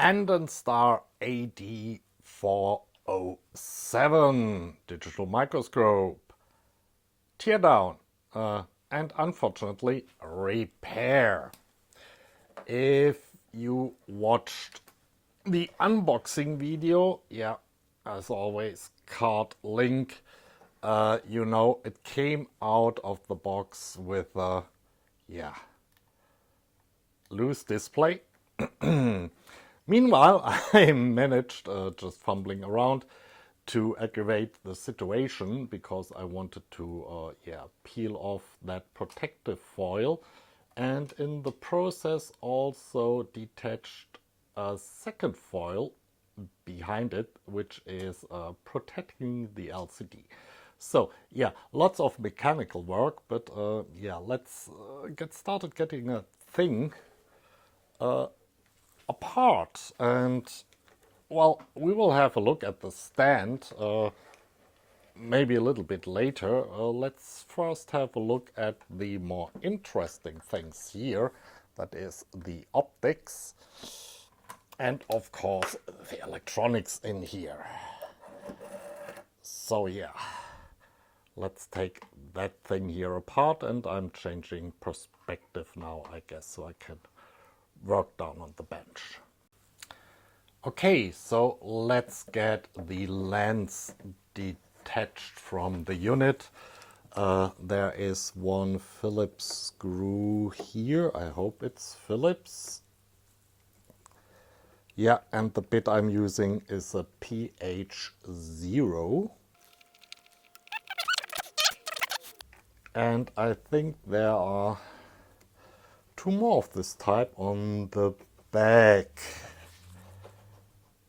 Andonstar AD407 digital microscope, teardown, and unfortunately repair. If you watched the unboxing video, yeah, as always, card link, you know it came out of the box with a, loose display. Meanwhile, I managed, just fumbling around, to aggravate the situation because I wanted to peel off that protective foil, and in the process also detached a second foil behind it, which is protecting the LCD. So yeah, lots of mechanical work, but let's get started getting a thing apart. And well, we will have a look at the stand maybe a little bit later. Let's first have a look at the more interesting things here, that is the optics and of course the electronics in here. So yeah, let's take that thing here apart, and I'm changing perspective now, I guess, so I can work down on the bench. Okay, so let's get the lens detached from the unit. There is one Phillips screw here. I hope it's Phillips. Yeah, and the bit I'm using is a PH0. And I think there are two more of this type on the back.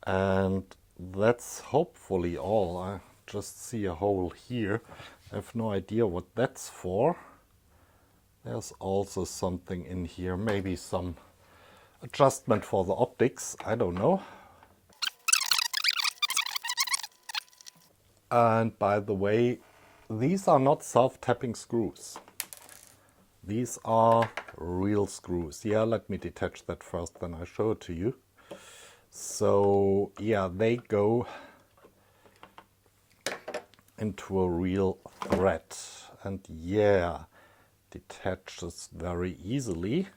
And that's hopefully all. I just see a hole here. I have no idea what that's for. There's also something in here, maybe some adjustment for the optics, I don't know. And by the way, these are not self-tapping screws. These are real screws. Yeah, let me detach that first, then I show it to you. So yeah, they go into a real thread, and yeah, detaches very easily.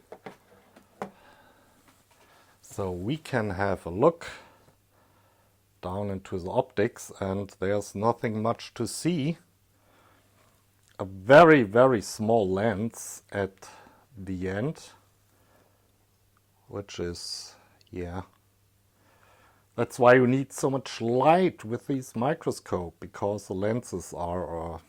So we can have a look down into the optics, and there's nothing much to see. A very, very small lens at the end, which is, yeah, that's why you need so much light with these microscope, because the lenses are,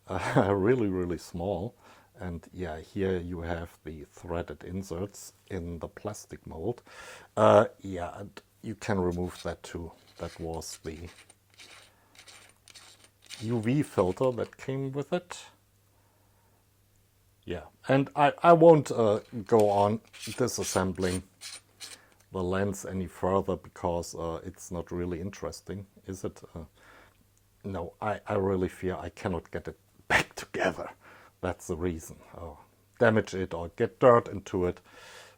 really, really small. And yeah, here you have the threaded inserts in the plastic mold. And you can remove that too. That was the UV filter that came with it. Yeah, and I won't go on disassembling the lens any further, because it's not really interesting, is it? No, I really fear I cannot get it back together. That's the reason. Damage it or get dirt into it.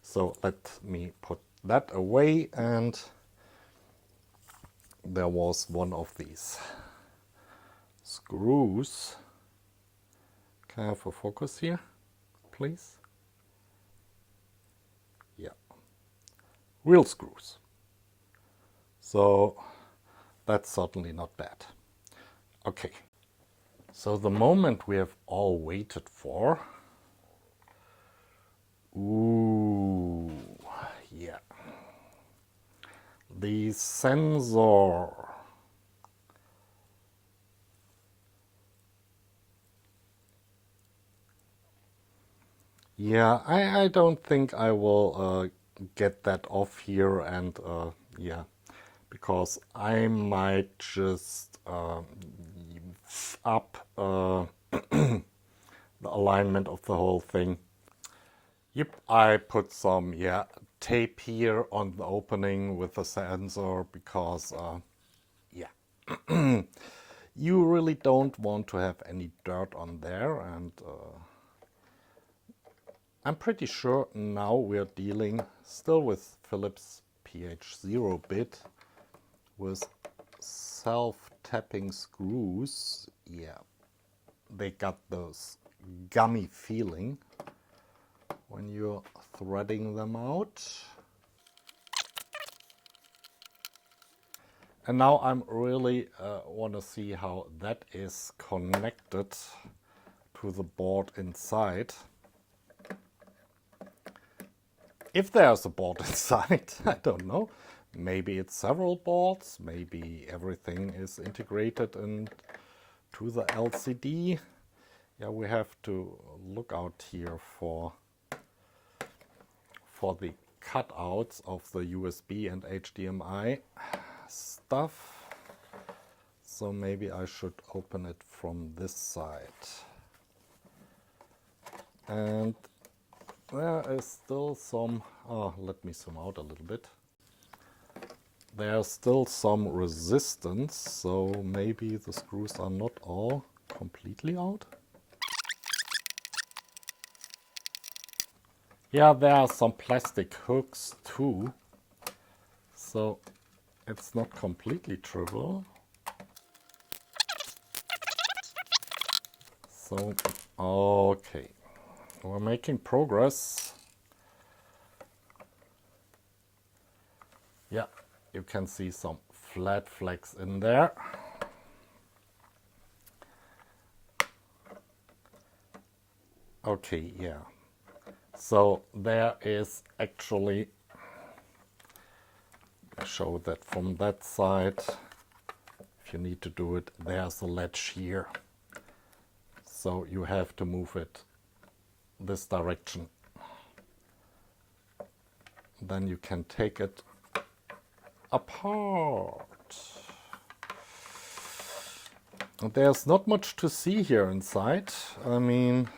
So let me put that away. And there was one of these screws. Can I have a focus here, please? Yeah. Real screws. So that's certainly not bad. Okay. So the moment we have all waited for. Ooh, yeah. The sensor. Yeah, I don't think I will get that off here, and because I might just up the alignment of the whole thing. Yep, I put some tape here on the opening with the sensor, because you really don't want to have any dirt on there, and I'm pretty sure now we're dealing still with Philips PH0 bit with self-tapping screws. Yeah, they got those gummy feeling when you're threading them out. And now I'm really want to see how that is connected to the board inside. If there's a board inside, I don't know. Maybe it's several boards, maybe everything is integrated into the LCD. Yeah, we have to look out here for the cutouts of the USB and HDMI stuff. So maybe I should open it from this side. And there is still some, let me zoom out a little bit. There's still some resistance, so maybe the screws are not all completely out. Yeah, there are some plastic hooks too, so it's not completely trivial. So, okay, we're making progress. Yeah, you can see some flat flags in there. Okay, yeah. So there is actually, I show that from that side. If you need to do it, there's a latch here. So you have to move it this direction. Then you can take it apart. And there's not much to see here inside. I mean,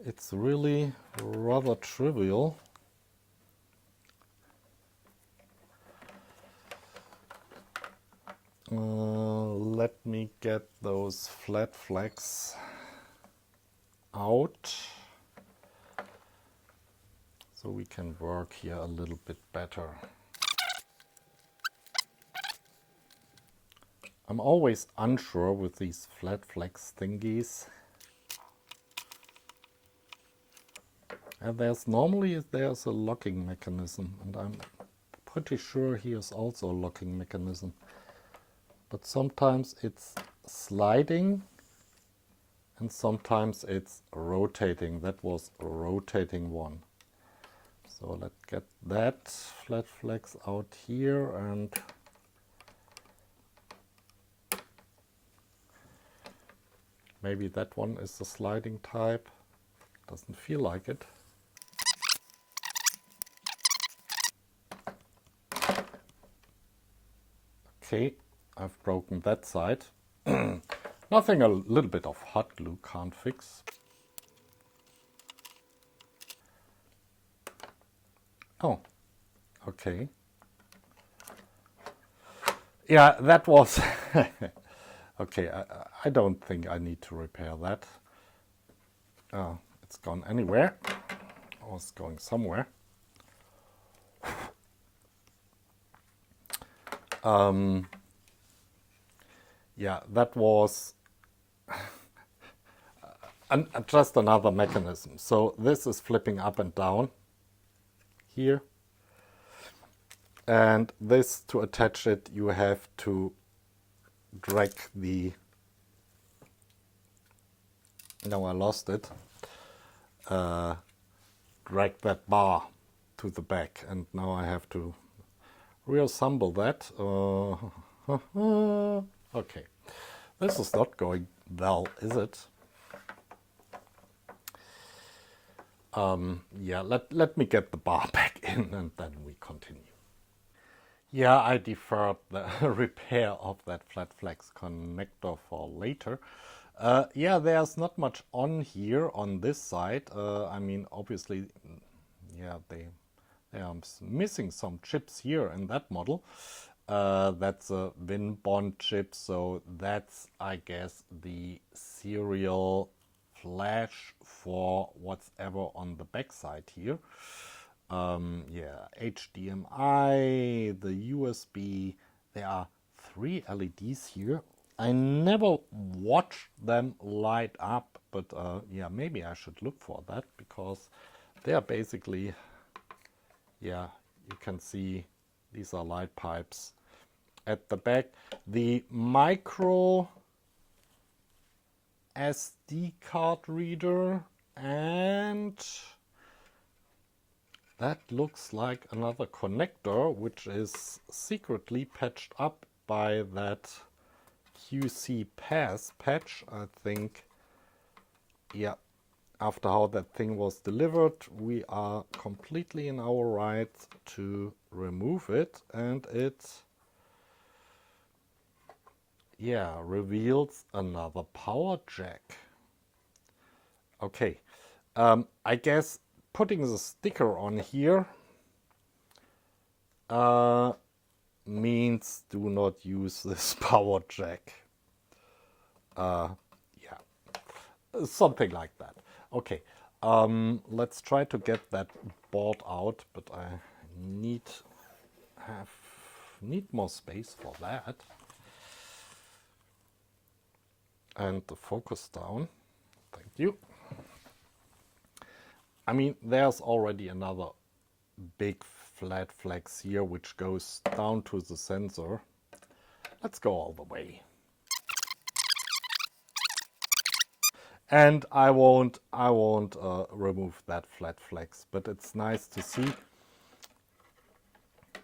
it's really rather trivial. Let me get those flat flags out so we can work here a little bit better. I'm always unsure with these flat flags thingies. And there's a locking mechanism, and I'm pretty sure here's also a locking mechanism. But sometimes it's sliding and sometimes it's rotating. That was a rotating one. So let's get that flat flags out here, and maybe that one is the sliding type. Doesn't feel like it. Okay, I've broken that side. Nothing a little bit of hot glue can't fix. Oh, okay. Yeah, that was... Okay, I don't think I need to repair that. It's gone anywhere. Or it's going somewhere. Yeah, that was just another mechanism. So this is flipping up and down here. And this, to attach it, you have to drag the... No, I lost it. Drag that bar to the back. And now I have to reassemble that. Okay, this is not going well, is it? Yeah, let me get the bar back in and then we continue. Yeah, I deferred the repair of that flat flex connector for later. Yeah, there's not much on here on this side. I mean, obviously, yeah, they are missing some chips here in that model. That's a WinBond chip, so that's, I guess, the serial flash for what's ever on the backside here. Yeah, HDMI, the USB. There are 3 LEDs here. I never watched them light up, but yeah, maybe I should look for that, because they are basically, yeah, you can see these are light pipes at the back. The micro SD card reader, and that looks like another connector, which is secretly patched up by that QC pass patch, I think. Yeah, after how that thing was delivered, we are completely in our right to remove it, and it, yeah, reveals another power jack. Okay, I guess putting the sticker on here means do not use this power jack. Yeah, something like that. Okay, let's try to get that board out, but I need more space for that. And the focus down. Thank you. I mean, there's already another big flat flex here, which goes down to the sensor. Let's go all the way. And I won't remove that flat flex, but it's nice to see.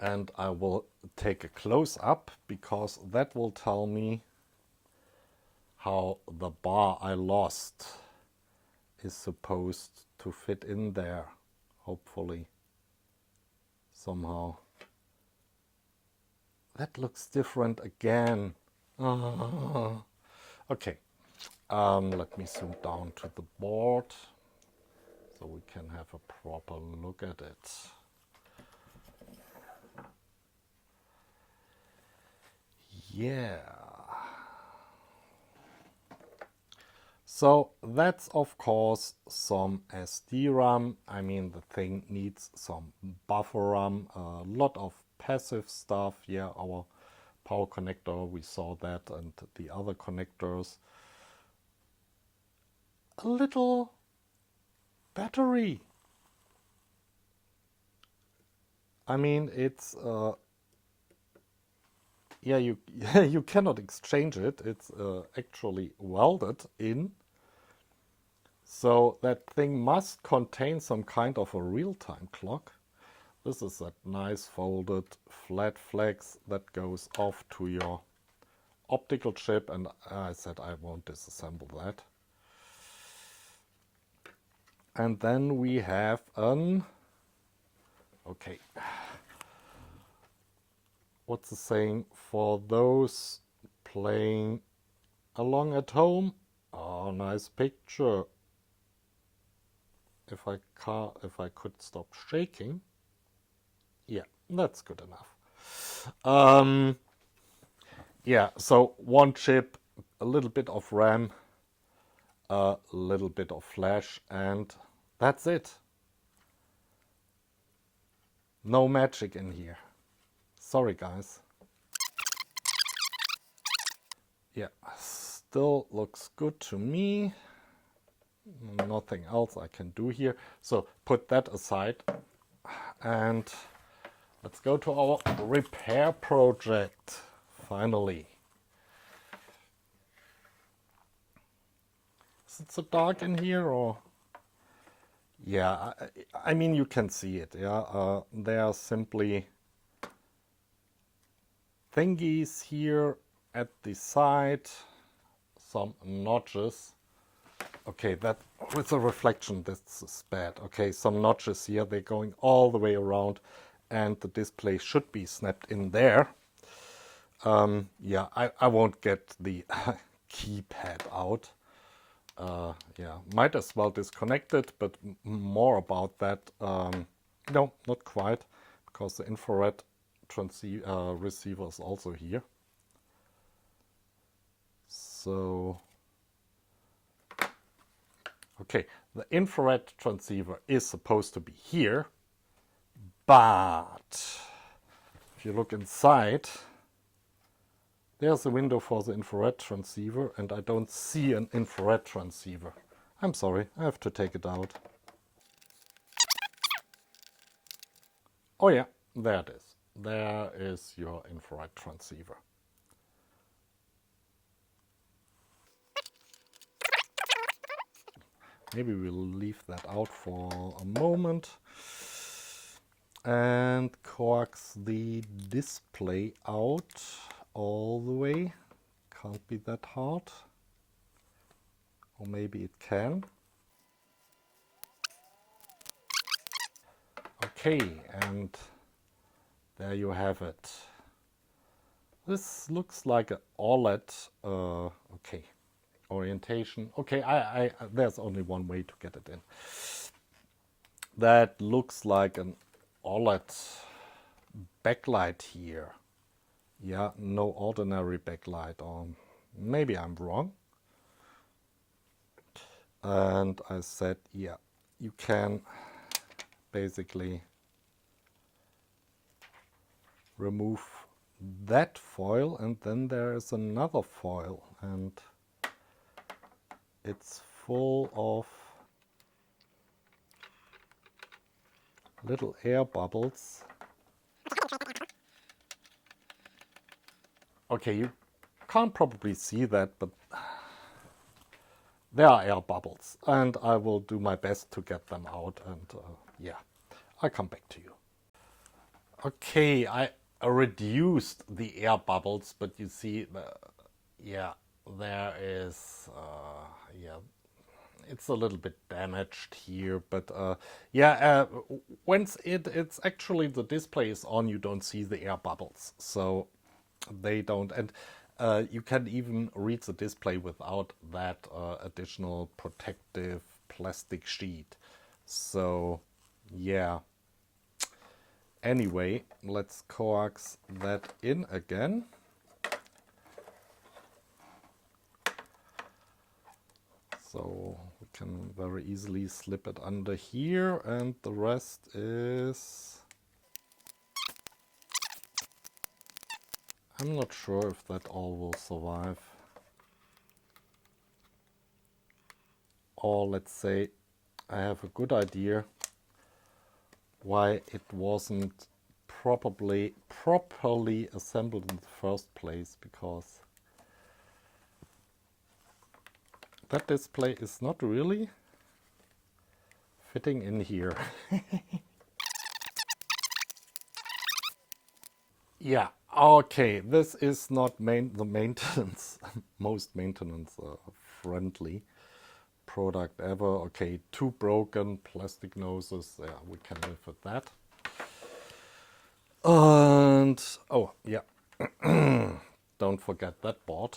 And I will take a close up, because that will tell me how the bar I lost is supposed to fit in there, hopefully, somehow. That looks different again. Okay, let me zoom down to the board so we can have a proper look at it. Yeah. So that's of course some SD-RAM. I mean, the thing needs some buffer RAM, a lot of passive stuff. Yeah, our power connector, we saw that, and the other connectors. A little battery. I mean, it's yeah, you you cannot exchange it. It's actually welded in. So that thing must contain some kind of a real-time clock. This is that nice folded flat flex that goes off to your optical chip, and I said I won't disassemble that. And then we have an, okay, what's the saying for those playing along at home? Oh, nice picture. If I could stop shaking, yeah, that's good enough. Yeah, so one chip, a little bit of RAM, a little bit of flash, and that's it. No magic in here. Sorry, guys. Yeah, still looks good to me. Nothing else I can do here. So put that aside, and let's go to our repair project, finally. Is it so dark in here, or? Yeah, I mean, you can see it. Yeah, there are simply thingies here at the side, some notches. Okay, that with the reflection, this is bad. Okay, some notches here, they're going all the way around, and the display should be snapped in there. Yeah, I won't get the keypad out. Yeah, might as well disconnect it, but more about that. No, not quite, because the infrared receiver is also here. So, okay, the infrared transceiver is supposed to be here, but if you look inside, there's a window for the infrared transceiver, and I don't see an infrared transceiver. I'm sorry, I have to take it out. Oh yeah, there it is. There is your infrared transceiver. Maybe we'll leave that out for a moment and coax the display out all the way. Can't be that hard. Or maybe it can. Okay, and there you have it. This looks like an OLED. Okay, orientation. Okay, there's only one way to get it in. That looks like an OLED backlight here. Yeah, no ordinary backlight. Or maybe I'm wrong. And I said, yeah, you can basically remove that foil, and then there is another foil, and it's full of little air bubbles. Okay, you can't probably see that, but there are air bubbles, and I will do my best to get them out, and yeah, I'll come back to you. Okay, I reduced the air bubbles, but you see, yeah, there is, yeah, it's a little bit damaged here, but yeah, once it's actually the display is on, you don't see the air bubbles, so they don't, and you can even read the display without that additional protective plastic sheet. So yeah, anyway, let's coax that in again. So we can very easily slip it under here, and the rest is... I'm not sure if that all will survive. Or let's say I have a good idea why it wasn't properly assembled in the first place, because that display is not really fitting in here. Yeah, okay, this is not the maintenance, most maintenance friendly product ever. Okay, 2 broken plastic noses, yeah, we can live with that. And, oh, yeah, don't forget that board.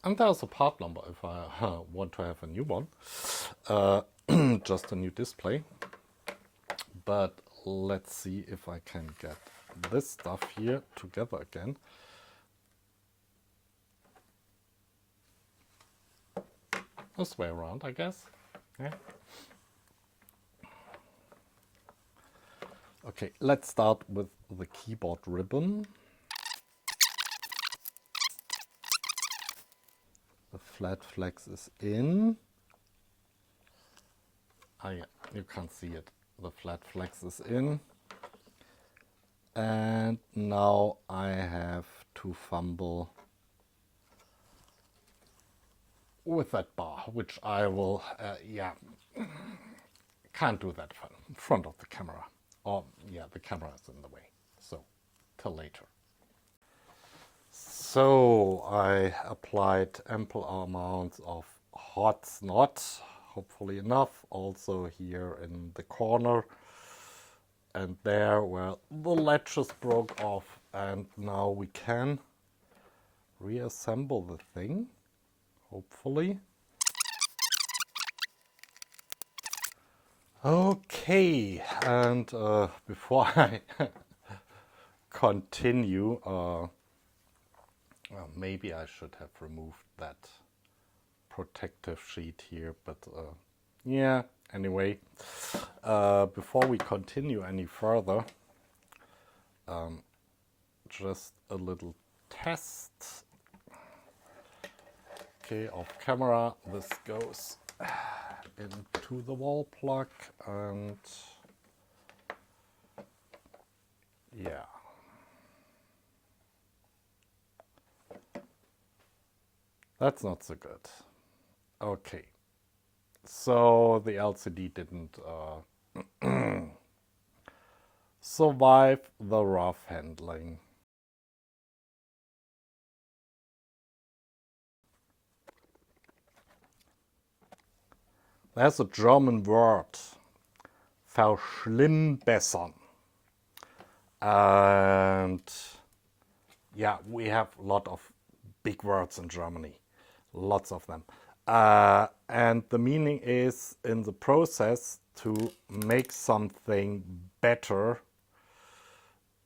And there's a part number if I want to have a new one, just a new display. But let's see if I can get this stuff here together again. This way around, I guess. Yeah. Okay, let's start with the keyboard ribbon. The flat flex is in. Ah yeah, you can't see it. The flat flex is in. And now I have to fumble with that bar, which I will, yeah, can't do that in front of the camera. Or, yeah, the camera is in the way. So, till later. So, I applied ample amounts of hot snot, hopefully enough, also here in the corner. And there where the latches broke off, and now we can reassemble the thing, hopefully. Okay, and before I continue, maybe I should have removed that protective sheet here, but yeah, anyway, before we continue any further, just a little test. Okay, off camera, this goes into the wall plug, and yeah. That's not so good. Okay, so the LCD didn't survive the rough handling. There's a German word, verschlimmbessern. And yeah, we have a lot of big words in Germany, lots of them. And the meaning is in the process to make something better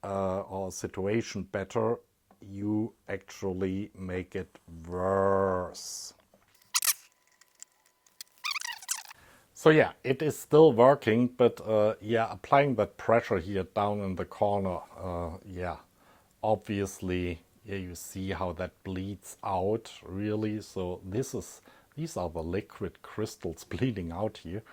or a situation better, you actually make it worse. So yeah, it is still working, but yeah, applying that pressure here down in the corner, yeah, obviously, yeah, you see how that bleeds out, really. So these are the liquid crystals bleeding out here.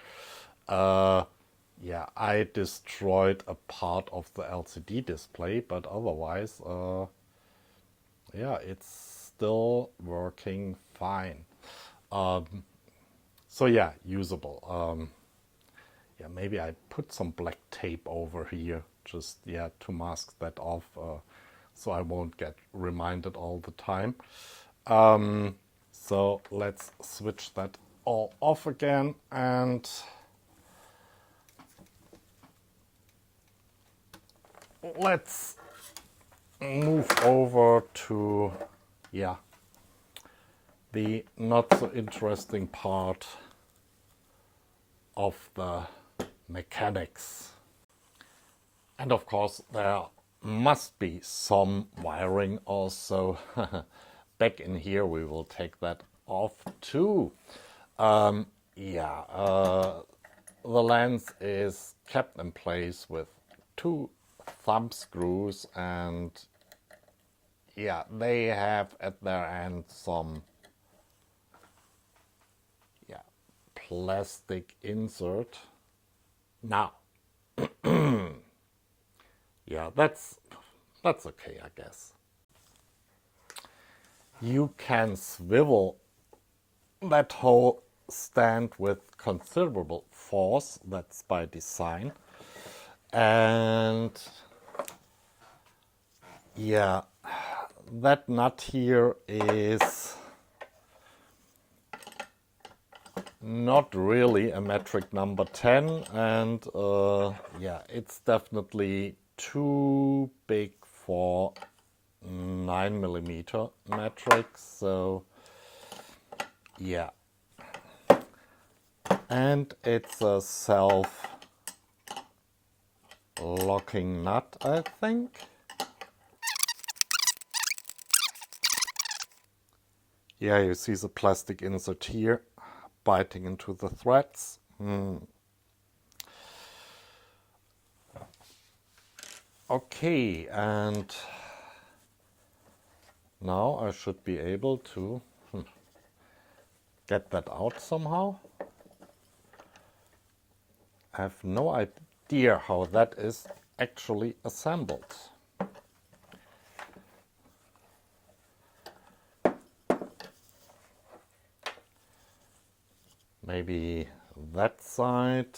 Yeah, I destroyed a part of the LCD display, but otherwise, yeah, it's still working fine. So yeah, usable. Yeah, maybe I put some black tape over here, just yeah, to mask that off, so I won't get reminded all the time. So let's switch that all off again, and let's move over to, yeah, the not so interesting part of the mechanics. And of course, there must be some wiring also. Back in here, we will take that off too. Yeah, the lens is kept in place with two thumb screws, and yeah, they have at their end some plastic insert. Now, yeah, that's okay, I guess. You can swivel that whole stand with considerable force. That's by design. And yeah, that nut here is not really a metric number 10, and yeah, it's definitely too big for 9mm metrics, so yeah. And it's a self-locking nut, I think. Yeah, you see the plastic insert here, biting into the threads. Okay, and now I should be able to get that out somehow. I have no idea how that is actually assembled. Maybe that side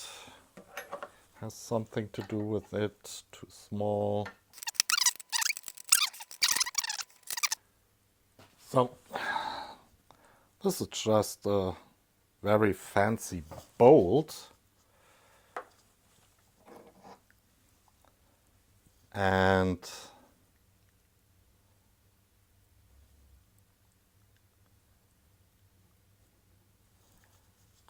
has something to do with it. Too small. So this is just a very fancy bolt. And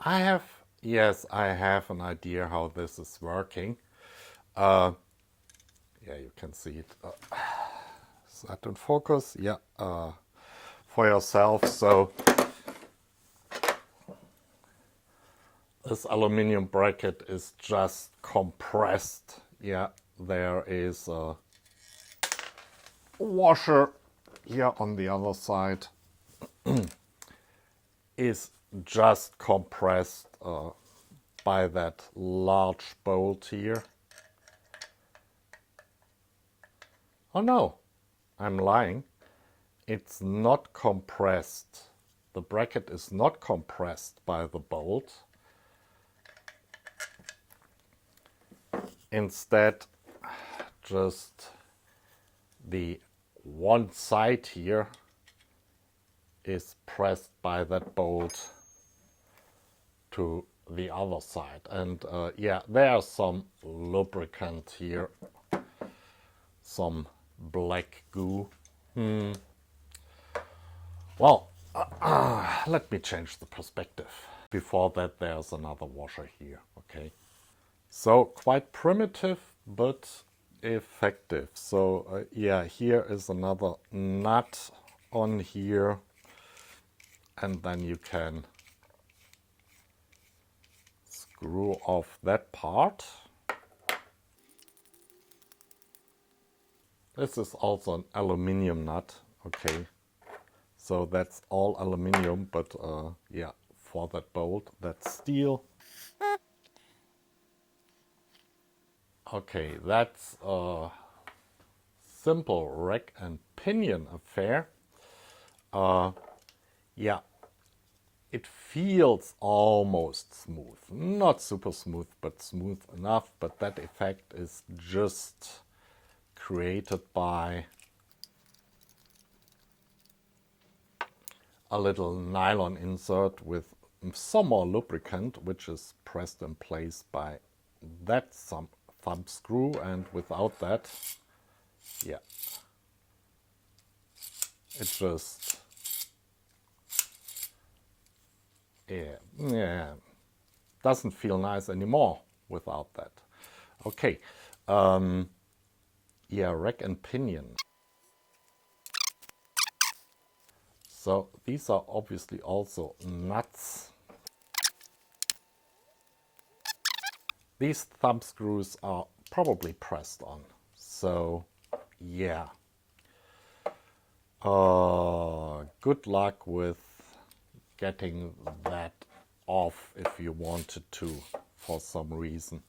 I have Yes, I have an idea how this is working. Yeah, you can see it. Is that in focus? Yeah, for yourself. So this aluminum bracket is just compressed. Yeah, there is a washer here on the other side. Is just compressed by that large bolt here. Oh no, I'm lying. It's not compressed. The bracket is not compressed by the bolt. Instead, just the one side here is pressed by that bolt to the other side. And yeah, there's some lubricant here, some black goo. Well, let me change the perspective. Before that, there's another washer here, okay? So quite primitive, but effective. So yeah, here is another nut on here, and then you can screw off that part. This is also an aluminium nut, okay? So that's all aluminium, but yeah, for that bolt, that's steel. Okay, that's a simple rack and pinion affair. Yeah, it feels almost smooth. Not super smooth, but smooth enough. But that effect is just created by a little nylon insert with some more lubricant, which is pressed in place by that some thumb screw, and without that, yeah, it just, yeah, doesn't feel nice anymore without that. Okay, yeah, rack and pinion. So these are obviously also nuts. These thumb screws are probably pressed on. So yeah. Good luck with getting that off if you wanted to for some reason.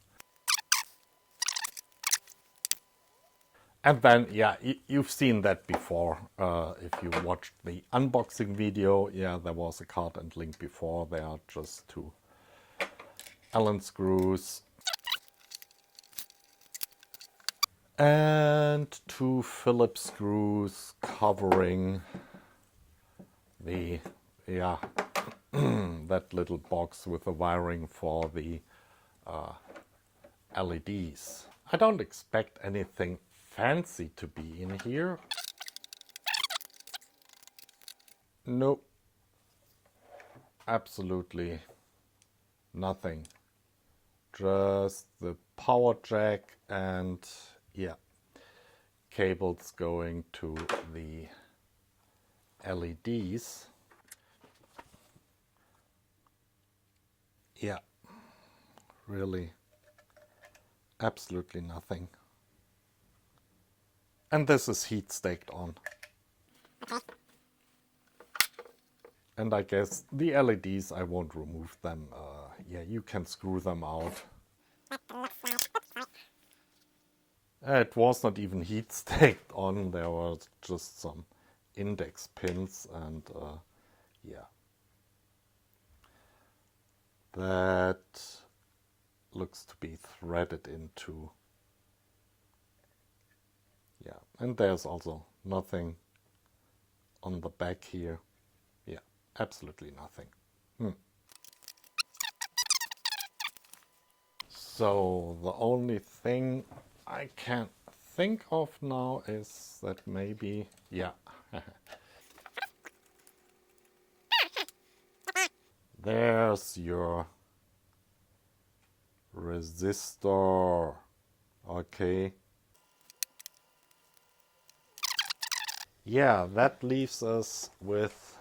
And then, yeah, you've seen that before. If you watched the unboxing video, yeah, there was a card and link before. They are just two Allen screws and two Phillips screws covering the, yeah, that little box with the wiring for the LEDs. I don't expect anything fancy to be in here. Nope. Absolutely nothing. Just the power jack and, yeah, cables going to the LEDs. Yeah, really absolutely nothing. And this is heat staked on. And I guess the LEDs, I won't remove them. Yeah, you can screw them out. It was not even heat staked on. There were just some index pins, and yeah. That looks to be threaded into. Yeah, and there's also nothing on the back here. Yeah, absolutely nothing. So the only thing I can think of now is that maybe, yeah, there's your resistor. Okay. Yeah, that leaves us with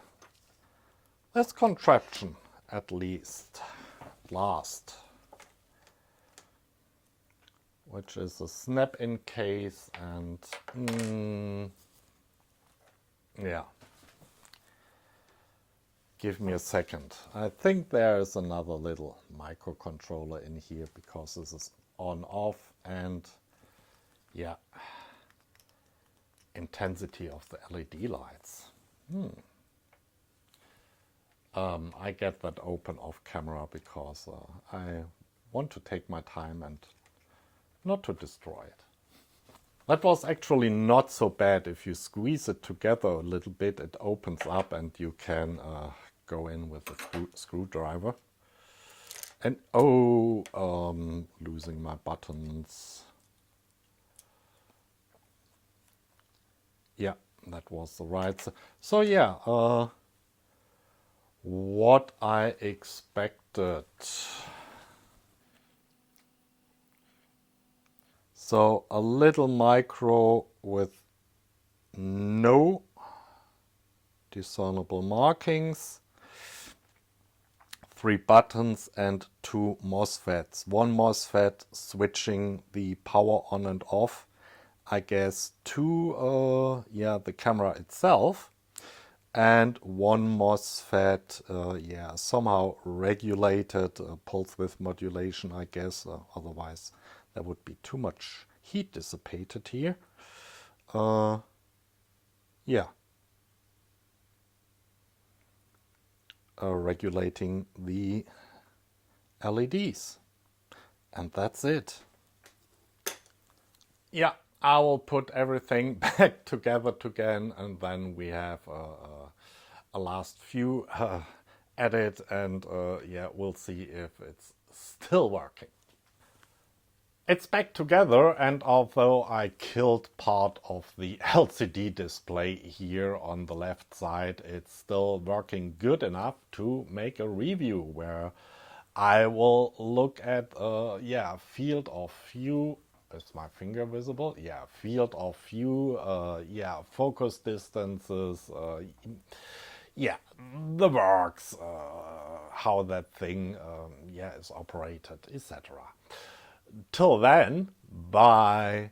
this contraption, at least, at last, which is a snap-in case, and yeah, give me a second. I think there is another little microcontroller in here because this is on-off, and yeah, intensity of the LED lights. I get that open off camera because I want to take my time and not to destroy it. That was actually not so bad. If you squeeze it together a little bit, it opens up and you can go in with a screwdriver. And losing my buttons. Yeah, that was the right. So yeah, what I expected. So a little micro with no discernible markings, 3 buttons and 2 MOSFETs. One MOSFET switching the power on and off, I guess, to the camera itself, and one MOSFET somehow regulated, pulse width modulation, I guess, otherwise there would be too much heat dissipated here. Regulating the LEDs. And that's it. Yeah, I will put everything back together again, and then we have a last few edit, and we'll see if it's still working. It's back together, and although I killed part of the LCD display here on the left side, it's still working good enough to make a review where I will look at field of view. Is my finger visible? Yeah, field of view, focus distances, the works, how that thing is operated, etc. Till then, bye.